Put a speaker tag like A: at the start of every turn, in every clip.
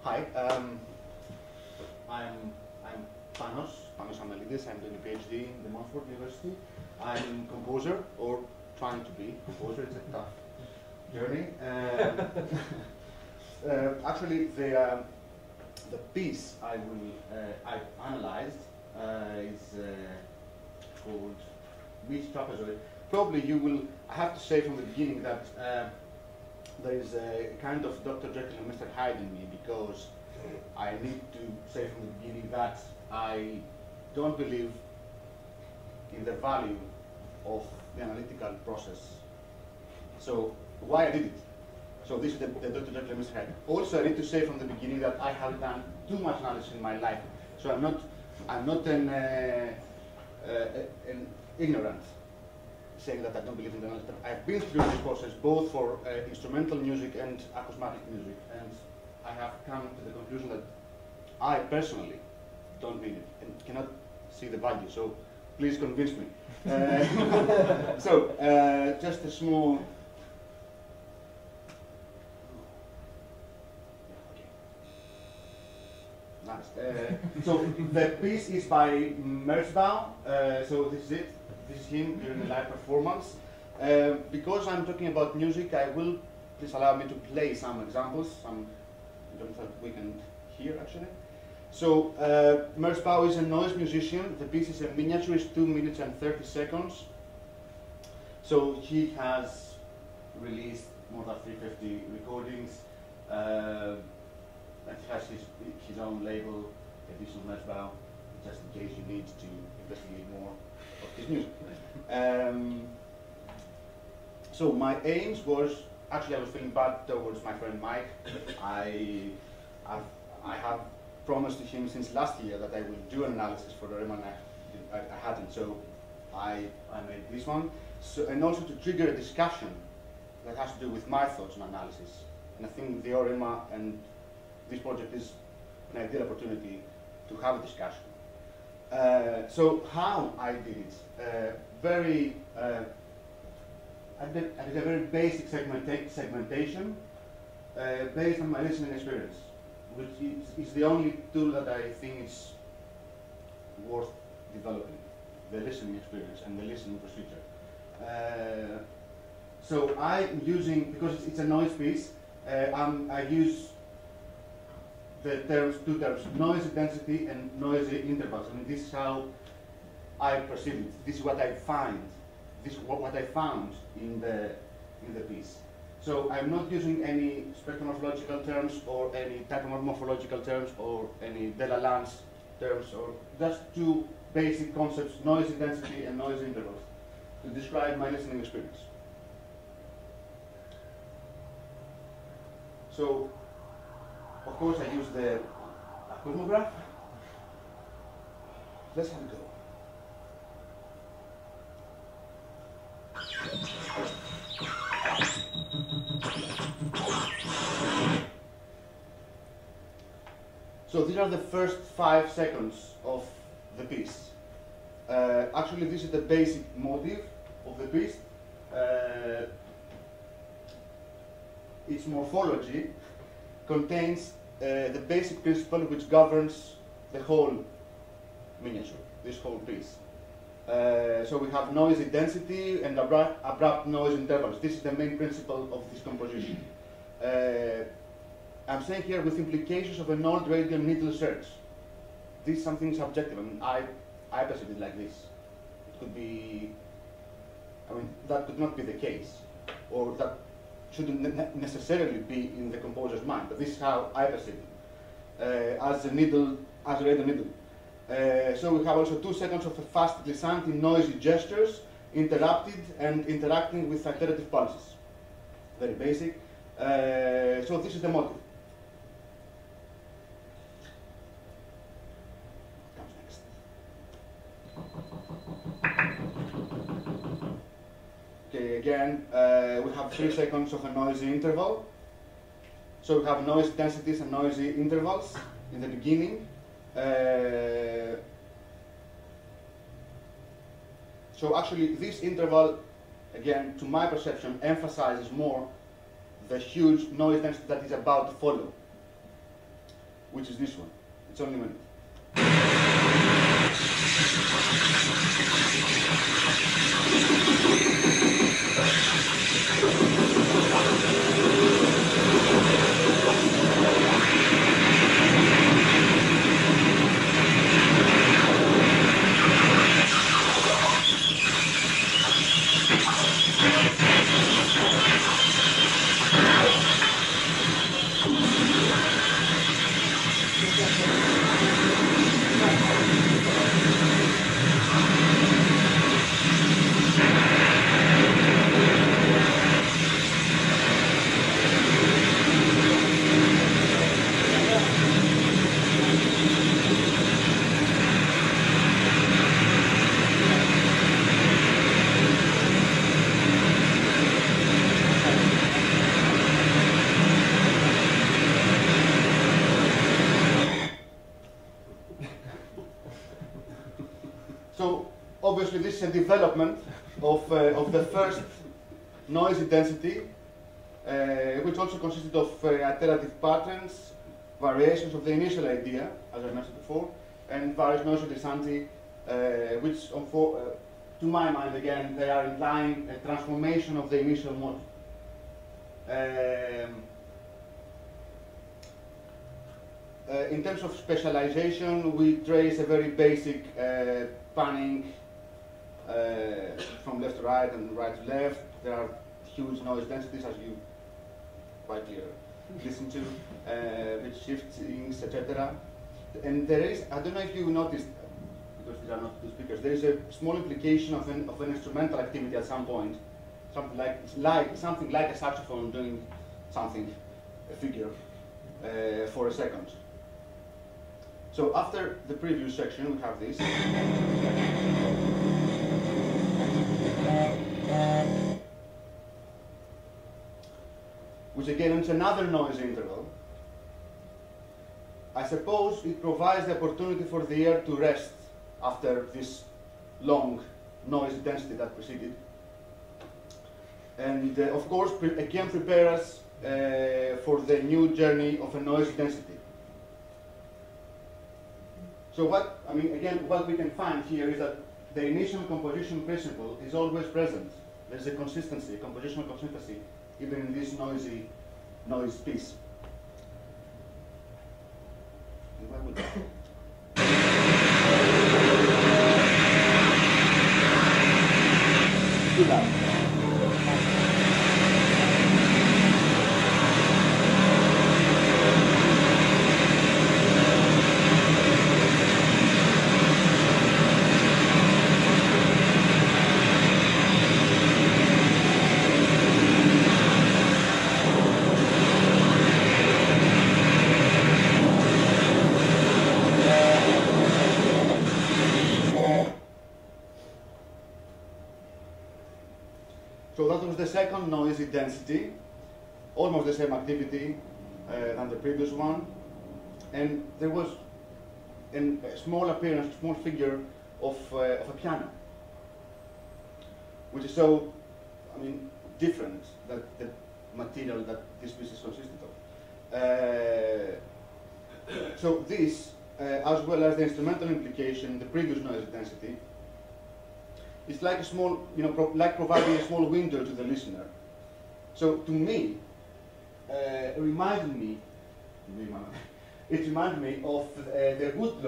A: Hi, I'm Panos Amelides. I'm doing a PhD in the Montfort University. I'm composer, or trying to be composer. It's a tough journey. Actually, the piece I analyzed is called Meattrapezoid. Probably you will. I have to say from the beginning that there is a kind of Dr. Jekyll and Mr. Hyde in me, because I need to say from the beginning that I don't believe in the value of the analytical process. So why I did it? So this is the Dr. Jekyll and Mr. Hyde. Also, I need to say from the beginning that I have done too much analysis in my life. So I'm not an ignorant saying that I don't believe in the analysis. I've been through this process both for instrumental music and acousmatic music, and I have come to the conclusion that I personally don't need it and cannot see the value. So please convince me. Just a small. Nice. So the piece is by Merzbow. So this is it. This is him during a live performance. Because I'm talking about music, I will please allow me to play some examples. Some that we can hear actually. So Merzbow is a noise musician. The piece is a miniature, it's 2 minutes and 30 seconds. So he has released more than 350 recordings. And he has his own label, Edition Merzbow, just in case you need to investigate more of his music. So my aims was, actually I was feeling bad towards my friend Mike. I have promised to him since last year that I will do an analysis for the Riemann. I hadn't, so I made this one. So, and also to trigger a discussion that has to do with my thoughts on analysis. And I think the Orema and this project is an ideal opportunity to have a discussion. So how I did it? I did a very basic segmentation based on my listening experience, which is the only tool that I think is worth developing, the listening experience and the listening procedure. So I'm using, because it's a noise piece, I use the two terms, noisy density and noisy intervals. I mean, this is how I perceive it. This is what I find. This is what I found in the piece. So I'm not using any spectromorphological terms or any typomorphological terms or any Delalance terms, or just two basic concepts, noisy density and noisy intervals, to describe my listening experience. So, of course, I use the cosmograph. Let's have a go. So these are the first 5 seconds of the piece. Actually, this is the basic motive of the piece. Its morphology contains the basic principle which governs the whole miniature, this whole piece. So we have noisy density and abrupt noise intervals. This is the main principle of this composition. I'm saying here with implications of an old radial needle search. This is something subjective. I mean, I perceive it like this. It could be, I mean, that could not be the case, or that shouldn't necessarily be in the composer's mind, but this is how I perceive it, as a needle, as a radial needle. So we have also 2 seconds of a fast glissant in noisy gestures, interrupted and interacting with alternative pulses. Very basic. So this is the motive. Comes next. Okay, again, we have 3 seconds of a noisy interval. So we have noise densities and noisy intervals in the beginning. So actually, this interval, again, to my perception, emphasizes more the huge noise density that is about to follow. which is this one. It's only a minute. So obviously this is a development of the first noisy density, which also consisted of iterative patterns, variations of the initial idea, as I mentioned before, and various noisy glissandi, which to my mind again, they are implying a transformation of the initial model. In terms of specialization, we trace a very basic panning from left to right and right to left. There are huge noise densities, as you quite clearly listen to, with shiftings, etc. And there is, I don't know if you noticed, because these are not two speakers, there is a small implication of an instrumental activity at some point, something like a saxophone doing something, a figure, for a second. So after the previous section, we have this. Which again is another noise interval. I suppose it provides the opportunity for the ear to rest after this long noise density that preceded. And of course, again prepare us for the new journey of a noise density. So what we can find here is that the initial composition principle is always present. There's a consistency, a compositional consistency, even in this noisy noise piece. And why would that? Too loud. So that was the second noisy density, almost the same activity than the previous one. And there was a small appearance, a small figure of a piano, which is so, different than the material that this piece is consisted of. So this, as well as the instrumental implication, the previous noisy density, it's like a small, like providing a small window to the listener. So to me, it reminded me of the wood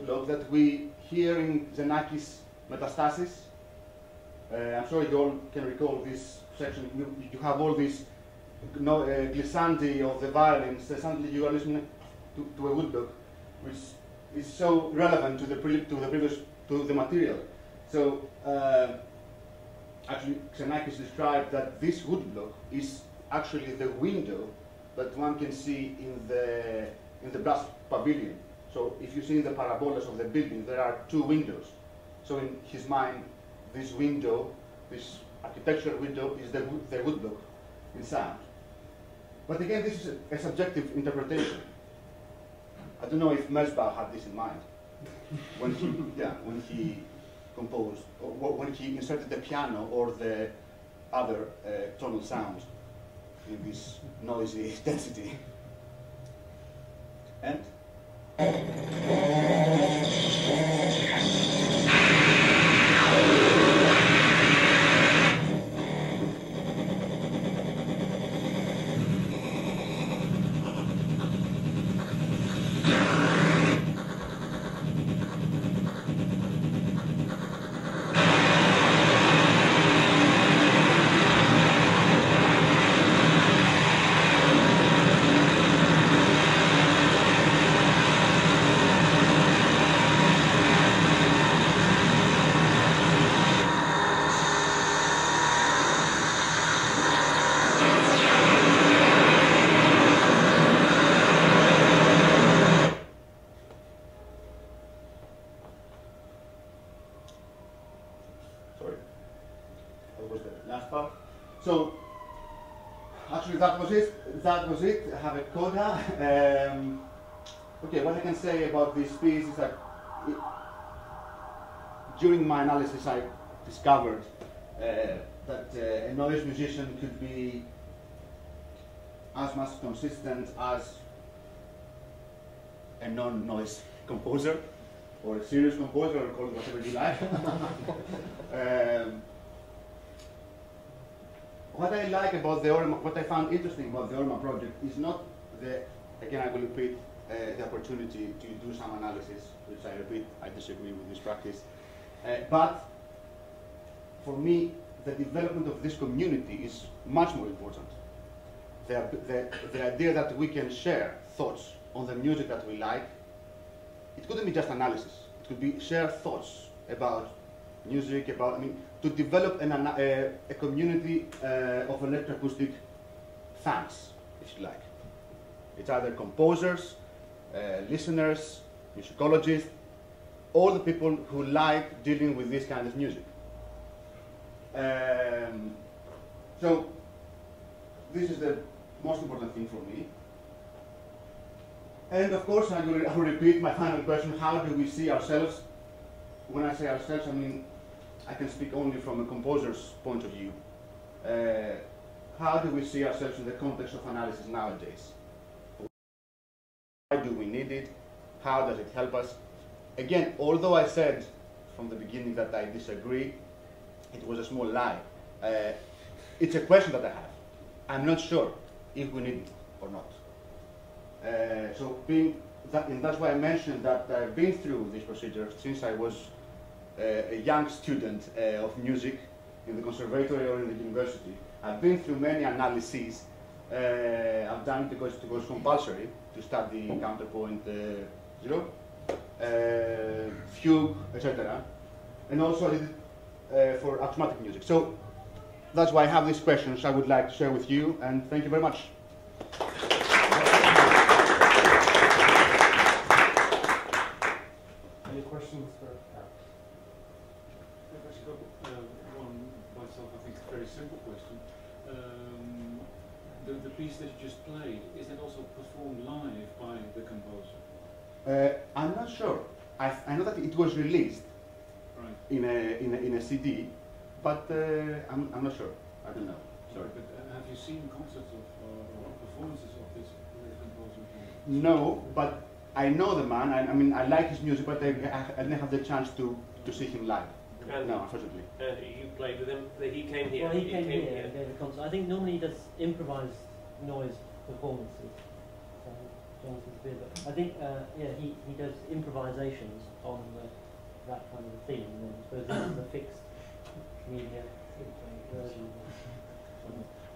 A: block that we hear in Xenakis Metastasis. I'm sure you all can recall this section. You have all these glissandi of the violins. Suddenly you are listening to a wood block, which is so relevant to the material. So actually, Xenakis described that this wood block is actually the window that one can see in the brass pavilion. So if you see the parabolas of the building, there are two windows. So in his mind, this window, this architectural window, is the wood block in sound. But again, this is a subjective interpretation. I don't know if Merzbach had this in mind when he composed, or when he inserted the piano or the other tonal sounds in this noisy density. And So, actually that was it. That was it. I have a coda. Okay, what I can say about this piece is that during my analysis I discovered that a noise musician could be as much consistent as a non-noise composer, or a serious composer, or call it whatever you like. What I like about the Orma, what I found interesting about the Orma project is not the, again I will repeat, the opportunity to do some analysis, which I repeat, I disagree with this practice, but for me, the development of this community is much more important. The idea that we can share thoughts on the music that we like, it couldn't be just analysis, it could be share thoughts about music, about, I mean, to develop a community of electroacoustic fans, if you like. It's either composers, listeners, musicologists, all the people who like dealing with this kind of music. So, this is the most important thing for me. And of course, I will repeat my final question, how do we see ourselves? When I say ourselves, I mean, I can speak only from a composer's point of view. How do we see ourselves in the context of analysis nowadays? Why do we need it? How does it help us? Again, although I said from the beginning that I disagree, it was a small lie. It's a question that I have. I'm not sure if we need it or not. And that's why I mentioned that I've been through this procedure since I was a young student of music in the conservatory or in the university. I've been through many analyses. I've done it because it was compulsory to study counterpoint zero, fugue, etc. And also I did it for automatic music. So that's why I have these questions I would like to share with you, and thank you very much.
B: Any questions for
C: I've actually got one myself, I think, a very simple question. The piece that you just played, is it also performed live by the composer?
A: I'm not sure. I know that it was released
C: Right.
A: in a CD, but I'm not sure. I don't know. Sorry.
C: But have you seen concerts or performances of this composer?
A: No, but I know the man. I mean, I like his music, but I didn't have the chance to see him live.
D: And
A: no, unfortunately.
D: you played with him. He came here.
E: Well, he came here and gave a concert. I think normally he does improvised noise performances. So Jonathan's beer, but I think yeah, he does improvisations on that kind of a theme. And then I suppose this is a fixed media version.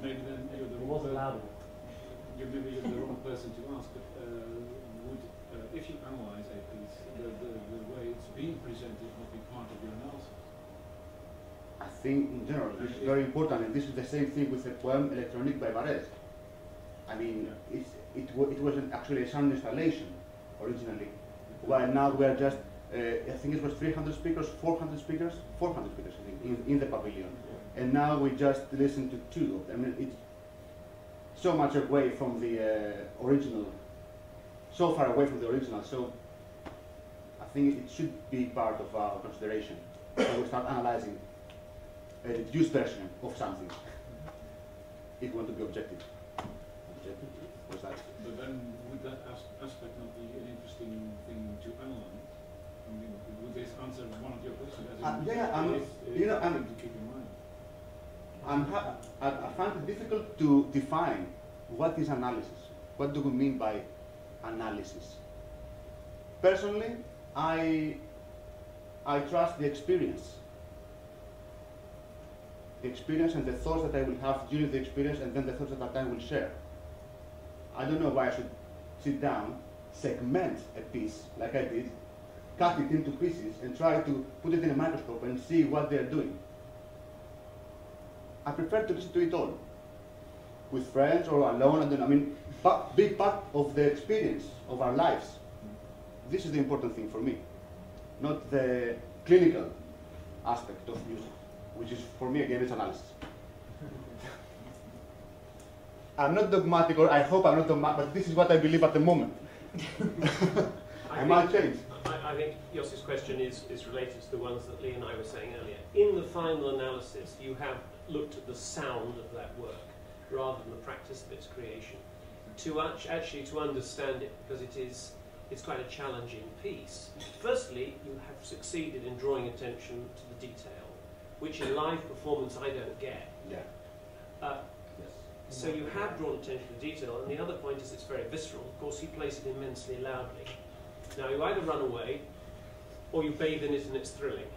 C: Maybe then you're the
E: It
C: wrong
E: was allowed.
C: Maybe you're the wrong person to ask. But would, if you analyse a piece, the way it's being presented would be part of your analysis?
A: I think in general this is very important, and this is the same thing with the poem Electronique by Varese. I mean, it wasn't actually a sound installation originally. While now we are just, I think it was 300 speakers, 400 speakers, 400 speakers I think, in the pavilion. And now we just listen to two of them. I mean, it's so much away from the original, so far away from the original, so I think it should be part of our consideration. So we start analyzing a reduced version of something, if we want to be objective. Objective? What's that?
C: But then would that aspect not be an interesting thing to analyze? I mean, would this answer one of your questions? To keep in mind.
A: I find it difficult to define what is analysis. What do we mean by analysis? personally, I trust the experience. The experience and the thoughts that I will have during the experience, and then the thoughts that I will share. I don't know why I should sit down, segment a piece like I did, cut it into pieces, and try to put it in a microscope and see what they're doing. I prefer to listen to it all, with friends or alone. I mean, be part of the experience of our lives. This is the important thing for me, not the clinical aspect of music, which is, for me, again, it's analysis. I'm not dogmatic, or I hope I'm not dogmatic, but this is what I believe at the moment. I might change.
D: I think Yossi's question is related to the ones that Lee and I were saying earlier. In the final analysis, you have looked at the sound of that work rather than the practice of its creation. To actually to understand it, because it's quite a challenging piece. Firstly, you have succeeded in drawing attention to the detail, which in live performance I don't get.
A: Yeah.
D: Yes. So you have drawn attention to detail, and the other point is it's very visceral. Of course, you place it immensely loudly. Now, you either run away, or you bathe in it and it's thrilling.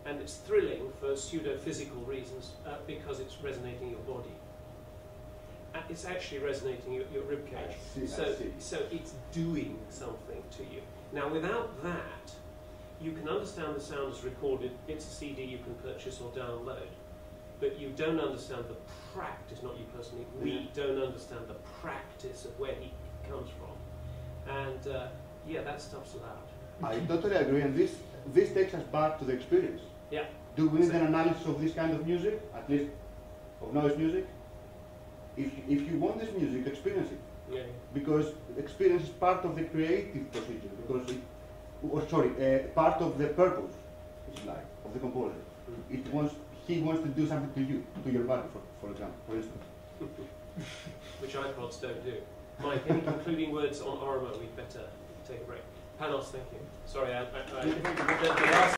D: And it's thrilling for pseudo-physical reasons, because it's resonating your body. It's actually resonating your ribcage. So it's doing something to you. Now, without that, you can understand the sound is recorded. It's a CD you can purchase or download. But you don't understand the practice, not you personally, we don't understand the practice of where he comes from. And yeah, that stuff's loud.
A: I totally agree, and this takes us back to the experience.
D: Yeah.
A: Do we need an analysis of this kind of music, at least of noise music? If you want this music, experience it.
D: Yeah.
A: Because experience is part of the creative procedure, because part of the purpose, if you like, of the composer. He wants to do something to you, to your body, for example, for instance.
D: Which iPods don't do. Mike, any concluding words on Orama? We'd better take a break. Panos, thank you. Sorry, the last